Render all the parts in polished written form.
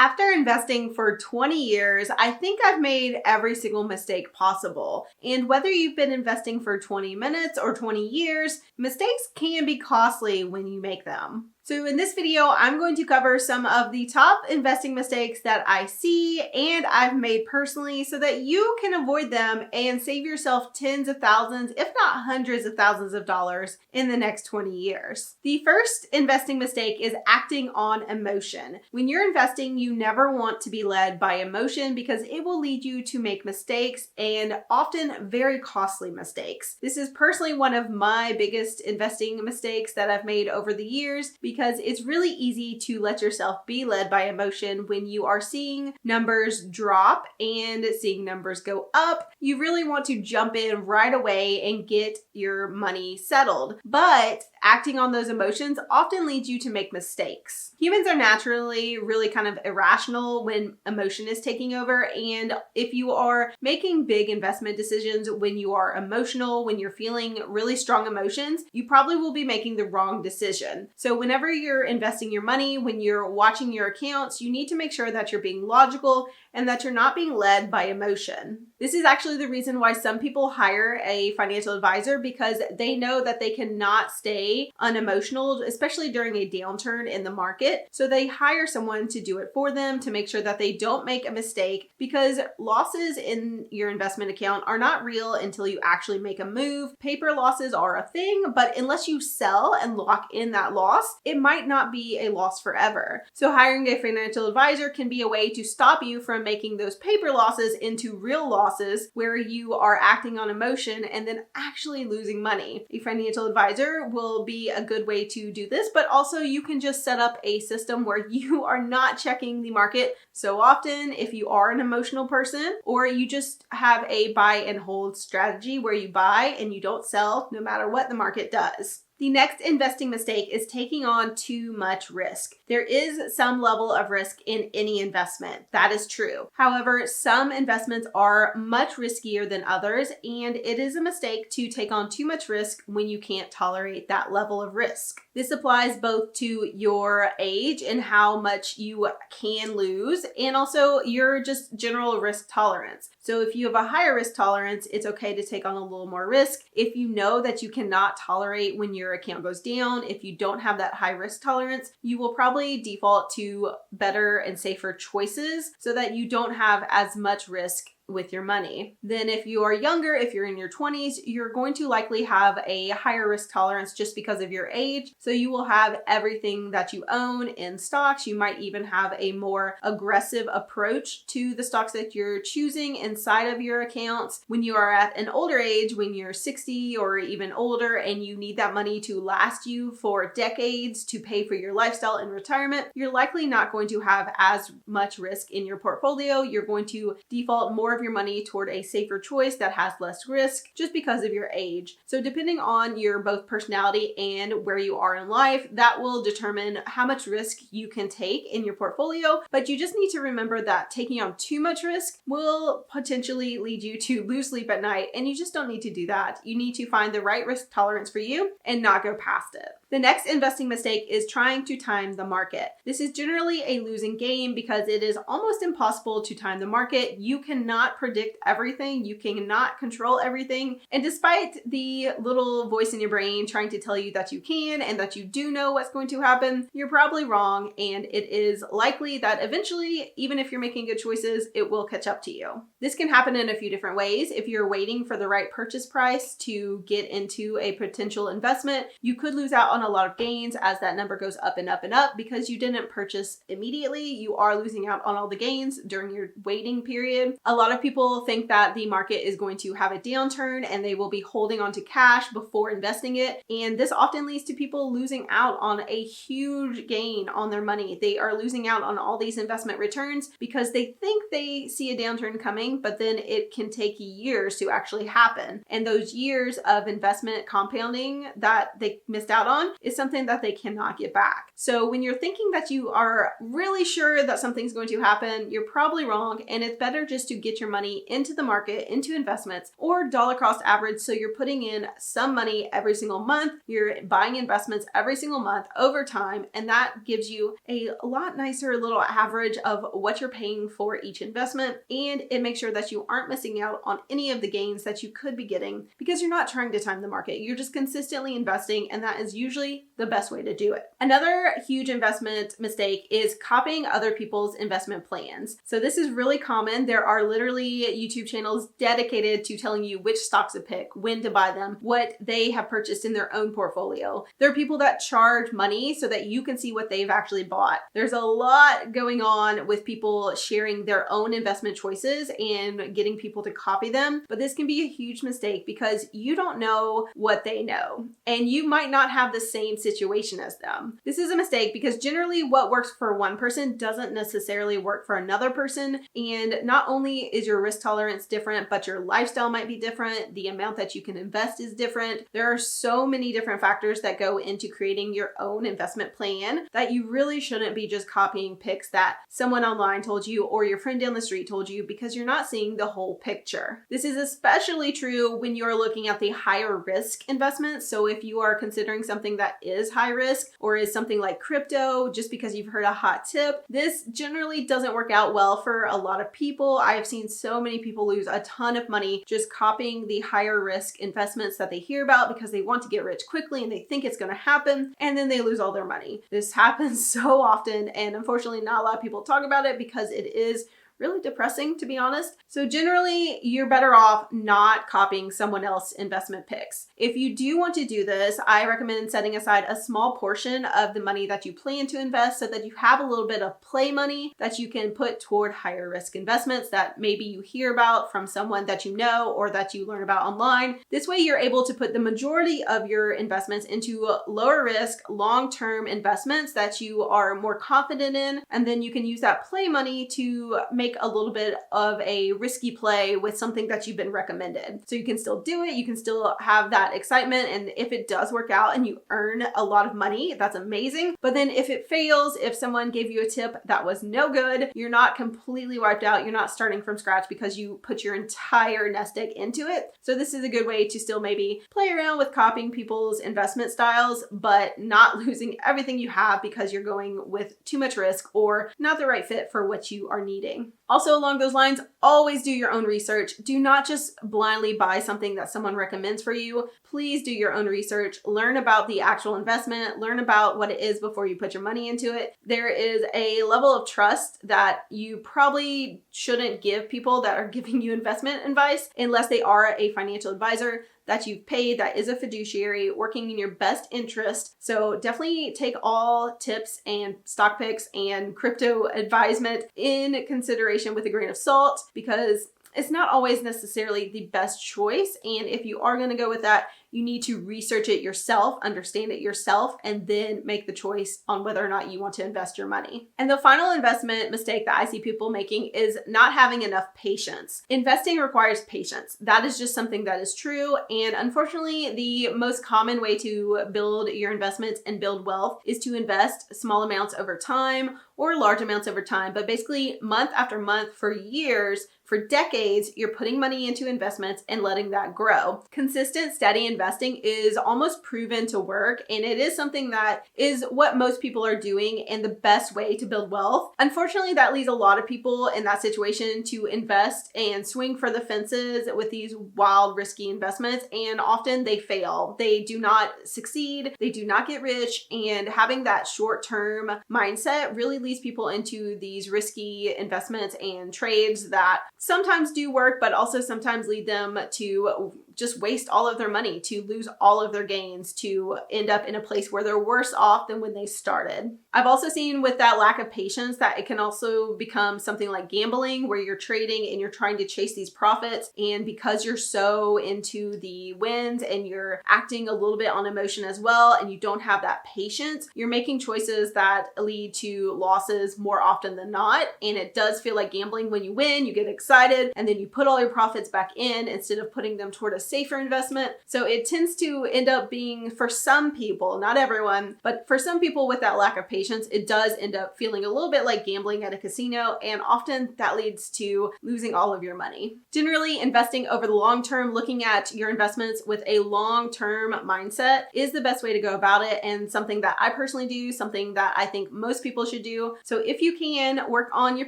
After investing for 20 years, I think I've made every single mistake possible. And whether you've been investing for 20 minutes or 20 years, mistakes can be costly when you make them. So in this video, I'm going to cover some of the top investing mistakes that I see and I've made personally so that you can avoid them and save yourself tens of thousands, if not hundreds of thousands of dollars in the next 20 years. The first investing mistake is acting on emotion. When you're investing, you never want to be led by emotion because it will lead you to make mistakes and often very costly mistakes. This is personally one of my biggest investing mistakes that I've made over the years because it's really easy to let yourself be led by emotion when you are seeing numbers drop and seeing numbers go up. You really want to jump in right away and get your money settled. But acting on those emotions often leads you to make mistakes. Humans are naturally really kind of irrational when emotion is taking over. And if you are making big investment decisions when you are emotional, when you're feeling really strong emotions, you probably will be making the wrong decision. So whenever you're investing your money, when you're watching your accounts, you need to make sure that you're being logical and that you're not being led by emotion. This is actually the reason why some people hire a financial advisor, because they know that they cannot stay unemotional, especially during a downturn in the market. So they hire someone to do it for them to make sure that they don't make a mistake, because losses in your investment account are not real until you actually make a move. Paper losses are a thing, but unless you sell and lock in that loss, it might not be a loss forever. So hiring a financial advisor can be a way to stop you from making those paper losses into real losses where you are acting on emotion and then actually losing money. A financial advisor will be a good way to do this, but also you can just set up a system where you are not checking the market so often if you are an emotional person, or you just have a buy and hold strategy where you buy and you don't sell no matter what the market does. The next investing mistake is taking on too much risk. There is some level of risk in any investment. That is true. However, some investments are much riskier than others, and it is a mistake to take on too much risk when you can't tolerate that level of risk. This applies both to your age and how much you can lose, and also your just general risk tolerance. So if you have a higher risk tolerance, it's okay to take on a little more risk. If you know that you cannot tolerate when your account goes down, if you don't have that high risk tolerance, you will probably default to better and safer choices so that you don't have as much risk with your money. Then if you are younger, if you're in your 20s, you're going to likely have a higher risk tolerance just because of your age. So you will have everything that you own in stocks. You might even have a more aggressive approach to the stocks that you're choosing inside of your accounts. When you are at an older age, when you're 60 or even older, and you need that money to last you for decades to pay for your lifestyle in retirement, you're likely not going to have as much risk in your portfolio. You're going to default more of your money toward a safer choice that has less risk just because of your age. So depending on your both personality and where you are in life, that will determine how much risk you can take in your portfolio. But you just need to remember that taking on too much risk will potentially lead you to lose sleep at night, and you just don't need to do that. You need to find the right risk tolerance for you and not go past it. The next investing mistake is trying to time the market. This is generally a losing game because it is almost impossible to time the market. You cannot predict everything. You cannot control everything. And despite the little voice in your brain trying to tell you that you can and that you do know what's going to happen, you're probably wrong. And it is likely that eventually, even if you're making good choices, it will catch up to you. This can happen in a few different ways. If you're waiting for the right purchase price to get into a potential investment, you could lose out on a lot of gains as that number goes up and up and up because you didn't purchase immediately. You are losing out on all the gains during your waiting period. A lot of people think that the market is going to have a downturn and they will be holding on to cash before investing it. And this often leads to people losing out on a huge gain on their money. They are losing out on all these investment returns because they think they see a downturn coming, but then it can take years to actually happen. And those years of investment compounding that they missed out on is something that they cannot get back. So when you're thinking that you are really sure that something's going to happen, you're probably wrong. And it's better just to get your money into the market, into investments, or dollar cost average. So you're putting in some money every single month. You're buying investments every single month over time, and that gives you a lot nicer little average of what you're paying for each investment, and it makes sure that you aren't missing out on any of the gains that you could be getting because you're not trying to time the market. You're just consistently investing, and that is usually the best way to do it. Another huge investment mistake is copying other people's investment plans. So this is really common. There are literally YouTube channels dedicated to telling you which stocks to pick, when to buy them, what they have purchased in their own portfolio. There are people that charge money so that you can see what they've actually bought. There's a lot going on with people sharing their own investment choices and getting people to copy them, but this can be a huge mistake because you don't know what they know, and you might not have the same situation as them. This is a mistake because generally what works for one person doesn't necessarily work for another person, and not only is your risk tolerance different, but your lifestyle might be different, the amount that you can invest is different. There are so many different factors that go into creating your own investment plan that you really shouldn't be just copying picks that someone online told you or your friend down the street told you, because you're not seeing the whole picture. This is especially true when you're looking at the higher risk investments. So if you are considering something that is high risk or is something like crypto, just because you've heard a hot tip, this generally doesn't work out well for a lot of people. I have seen so many people lose a ton of money just copying the higher risk investments that they hear about because they want to get rich quickly and they think it's going to happen, and then they lose all their money. This happens so often, and unfortunately not a lot of people talk about it because it is really depressing, to be honest. So generally, you're better off not copying someone else's investment picks. If you do want to do this, I recommend setting aside a small portion of the money that you plan to invest so that you have a little bit of play money that you can put toward higher risk investments that maybe you hear about from someone that you know or that you learn about online. This way, you're able to put the majority of your investments into lower risk, long-term investments that you are more confident in, and then you can use that play money to make a little bit of a risky play with something that you've been recommended. So you can still do it, you can still have that excitement, and if it does work out and you earn a lot of money, that's amazing. But then if it fails, if someone gave you a tip that was no good, you're not completely wiped out, you're not starting from scratch because you put your entire nest egg into it. So this is a good way to still maybe play around with copying people's investment styles, but not losing everything you have because you're going with too much risk or not the right fit for what you are needing. Also, along those lines, always do your own research. Do not just blindly buy something that someone recommends for you. Please do your own research. Learn about the actual investment. Learn about what it is before you put your money into it. There is a level of trust that you probably shouldn't give people that are giving you investment advice unless they are a financial advisor that you've paid, that is a fiduciary working in your best interest. So definitely take all tips and stock picks and crypto advisement in consideration with a grain of salt, because it's not always necessarily the best choice. And if you are going to go with that, you need to research it yourself, understand it yourself, and then make the choice on whether or not you want to invest your money. And the final investment mistake that I see people making is not having enough patience. Investing requires patience. That is just something that is true. And unfortunately, the most common way to build your investments and build wealth is to invest small amounts over time or large amounts over time. But basically, month after month for years, for decades, you're putting money into investments and letting that grow. Consistent, steady investing is almost proven to work, and it is something that is what most people are doing and the best way to build wealth. Unfortunately, that leads a lot of people in that situation to invest and swing for the fences with these wild, risky investments, and often they fail. They do not succeed, they do not get rich, and having that short-term mindset really leads people into these risky investments and trades that sometimes do work, but also sometimes lead them to just waste all of their money, to lose all of their gains, to end up in a place where they're worse off than when they started. I've also seen with that lack of patience that it can also become something like gambling, where you're trading and you're trying to chase these profits. And because you're so into the wins and you're acting a little bit on emotion as well, and you don't have that patience, you're making choices that lead to losses more often than not. And it does feel like gambling when you win, you get excited, and then you put all your profits back in instead of putting them toward a safer investment. So it tends to end up being, for some people, not everyone, but for some people with that lack of patience, it does end up feeling a little bit like gambling at a casino, and often that leads to losing all of your money. Generally, investing over the long term, looking at your investments with a long-term mindset is the best way to go about it, and something that I personally do, something that I think most people should do. So if you can, work on your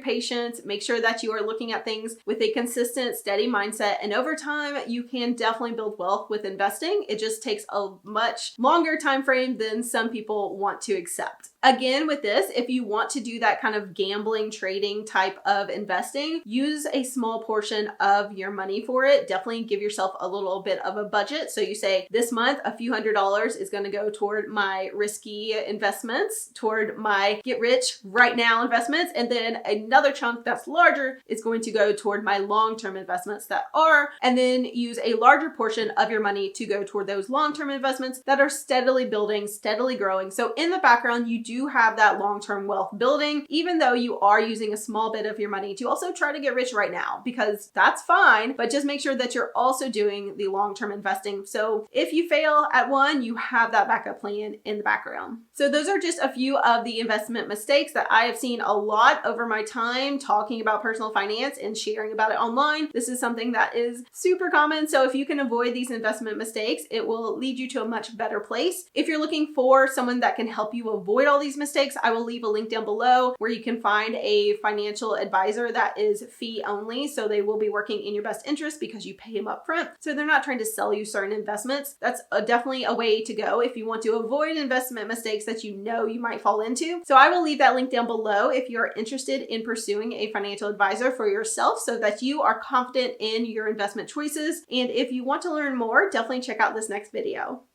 patience, make sure that you are looking at things with a consistent, steady mindset, and over time, you can definitely build wealth with investing. It just takes a much longer time frame than some people want to accept. Again, with this, if you want to do that kind of gambling, trading type of investing, use a small portion of your money for it. Definitely give yourself a little bit of a budget. So you say, this month, a few $100s is going to go toward my risky investments, toward my get rich right now investments, and then another chunk that's larger is going to go toward my long-term investments that are, and then use a larger portion of your money to go toward those long-term investments that are steadily building, steadily growing. So in the background, you do have that long-term wealth building, even though you are using a small bit of your money to also try to get rich right now, because that's fine, but just make sure that you're also doing the long-term investing. So if you fail at one, you have that backup plan in the background. So those are just a few of the investment mistakes that I have seen a lot over my time talking about personal finance and sharing about it online. This is something that is super common. So if you can avoid these investment mistakes, it will lead you to a much better place. If you're looking for someone that can help you avoid all these mistakes, I will leave a link down below where you can find a financial advisor that is fee only. So they will be working in your best interest because you pay them up front. So they're not trying to sell you certain investments. That's definitely a way to go if you want to avoid investment mistakes that you know you might fall into. So I will leave that link down below if you're interested in pursuing a financial advisor for yourself so that you are confident in your investment choices. And if you want to learn more, definitely check out this next video.